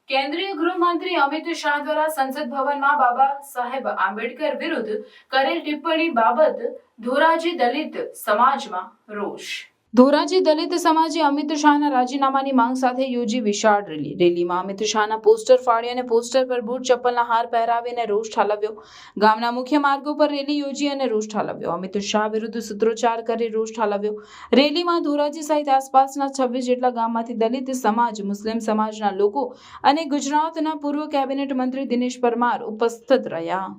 કેન્દ્રીય ગૃહમંત્રી અમિત શાહ દ્વારા સંસદ ભવનમાં બાબા સાહેબ આંબેડકર વિરુદ્ધ કરેલ ટિપ્પણી બાબત ધોરાજી દલિત સમાજમાં રોષ। ધોરાજી દલિત સમાજે અમિત શાહના રાજીનામાની માંગ સાથે યોજી વિશાળ રેલીમાં અમિત શાહના પોસ્ટર ફાડી અને પોસ્ટર પર બૂટ ચપ્પલના હાર પહેરાવીને રોષ ઠાલવ્યો। ગામના મુખ્ય માર્ગો પર રેલી યોજી અને રોષ ઠાલવ્યો। અમિત શાહ વિરુદ્ધ સૂત્રોચ્ચાર કરી રોષ ઠાલવ્યો। રેલીમાં ધોરાજી સહિત આસપાસના 26 જેટલા ગામમાંથી દલિત સમાજ, મુસ્લિમ સમાજના લોકો અને ગુજરાતના પૂર્વ કેબિનેટ મંત્રી દિનેશ પરમાર ઉપસ્થિત રહ્યા।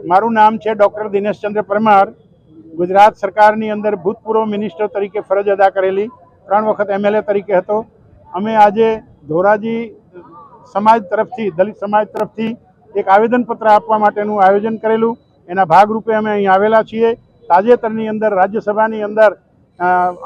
મારું નામ છે ડૉક્ટર દિનેશ ચંદ્ર પરમાર। ગુજરાત સરકારની અંદર ભૂતપૂર્વ મિનિસ્ટર તરીકે ફરજ અદા કરેલી, 3 વખત MLA તરીકે હતો। અમે આજે ધોરાજી સમાજ તરફથી, દલિત સમાજ તરફથી એક આવેદનપત્ર આપવા માટેનું આયોજન કરેલું। એના ભાગરૂપે અમે અહીં આવેલા છીએ। તાજેતરની અંદર રાજ્યસભાની અંદર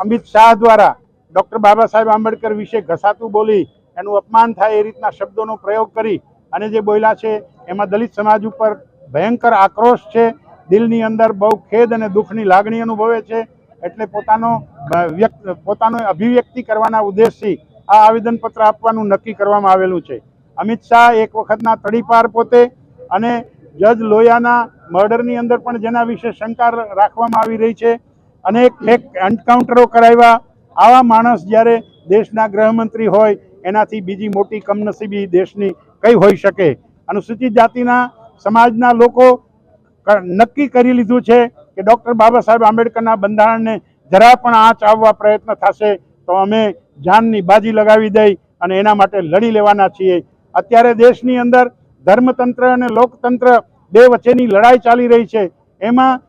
અમિત શાહ દ્વારા ડૉક્ટર બાબા સાહેબ આંબેડકર વિશે ઘસાતું બોલી એનું અપમાન થાય એ રીતના શબ્દોનો પ્રયોગ કરી અને જે બોલ્યા છે એમાં દલિત સમાજ ઉપર ભયંકર આક્રોશ છે। દિલની અંદર બહુ ખેદ અને દુઃખની લાગણી અનુભવે છે। એટલે પોતાનો અભિવ્યક્તિ કરવાના ઉદ્દેશથી આ આવેદનપત્ર આપવાનું નક્કી કરવામાં આવેલું છે। અમિત શાહ એક વખતના તડીપાર પોતે અને જજ લોયાના મર્ડરની અંદર પણ જેના વિશે શંકા રાખવામાં આવી રહી છે, અનેક ફેક એન્કાઉન્ટરો કરાવ્યા। આવા માણસ જ્યારે દેશના ગૃહમંત્રી હોય એનાથી બીજી મોટી કમનસીબી દેશની કઈ હોઈ શકે। અનુસૂચિત જાતિના સમાજના લોકો નક્કી કરી લીધું છે કે ડૉક્ટર બાબા સાહેબ આંબેડકરના બંધારણને જરા પણ આંચ આવવા પ્રયત્ન થશે તો અમે જાનની બાજી લગાવી દઈ અને એના માટે લડી લેવાના છીએ। અત્યારે દેશની અંદર ધર્મતંત્ર અને લોકતંત્ર બે વચ્ચેની લડાઈ ચાલી રહી છે। એમાં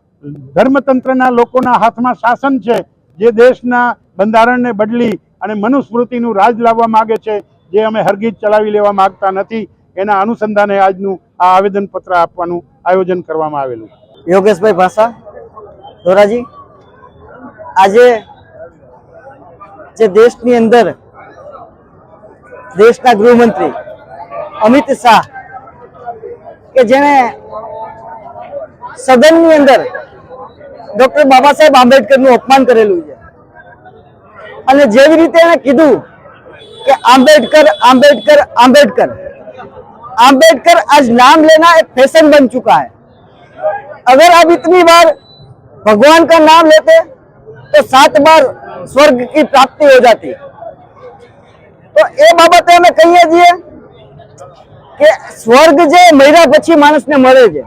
ધર્મતંત્રના લોકોના હાથમાં શાસન છે, જે દેશના બંધારણને બદલી અને મનુસ્મૃતિનું રાજ લાવવા માગે છે, જે અમે હરગીજ ચલાવી લેવા માગતા નથી। એના અનુસંધાને આજનું આ આવેદનપત્ર આપવાનું આયોજન કરવામાં આવેલું। યોગેશભાઈ ભાષા, ધોરાજી। આજે જે દેશની અંદર દેશના ગૃહમંત્રી અમિત શાહ કે જેણે સદનની અંદર ડૉક્ટર બાબા સાહેબ આંબેડકરનું અપમાન કરેલું છે અને જેવી રીતે એણે કીધું કે आंबेडकर आंबेडकर आंबेडकर आंबेडकर आज नाम लेना एक फैशन बन चुका है। अगर आप इतनी बार भगवान का नाम लेते तो 7 बार स्वर्ग की प्राप्ति हो जाती। तो ये बाबते हमें कहीए छीए कि स्वर्ग जे मर्या पछी माणसने मळे छे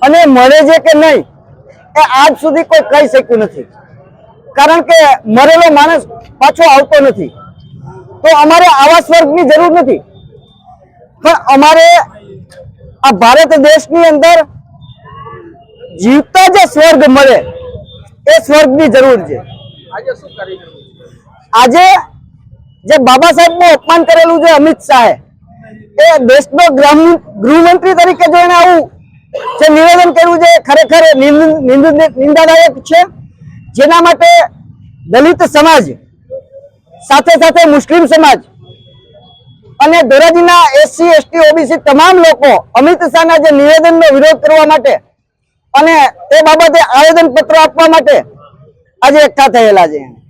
अने मळे छे के नहीं ए आज सुधी कोई कही शक्युं नथी, कारण के मरेलो माणस पाछो आवतो नथी। तो अमारे आवा स्वर्गनी जरूर नहीं, पण अमारे आ भारत देशनी अंदर जीवता जो स्वर्ग मळे ए स्वर्गनी जरूर है। आज जे बाबा साहेब नु अपमान करेलू जे अमित शाह ए देशनो गृहमंत्री तरीके जो एने आवुं जे निवेदन कर्युं छे खरेखर निंदादायक छे, जेना माटे दलित समाज साथे साथे मुस्लिम समाज અને ધોરાજીના SC ST OBC તમામ લોકો અમિત શાહના જે નિવેદનનો વિરોધ કરવા માટે અને તે બાબતે આવેદન પત્ર આપવા માટે આજે એકઠા થયેલા છે।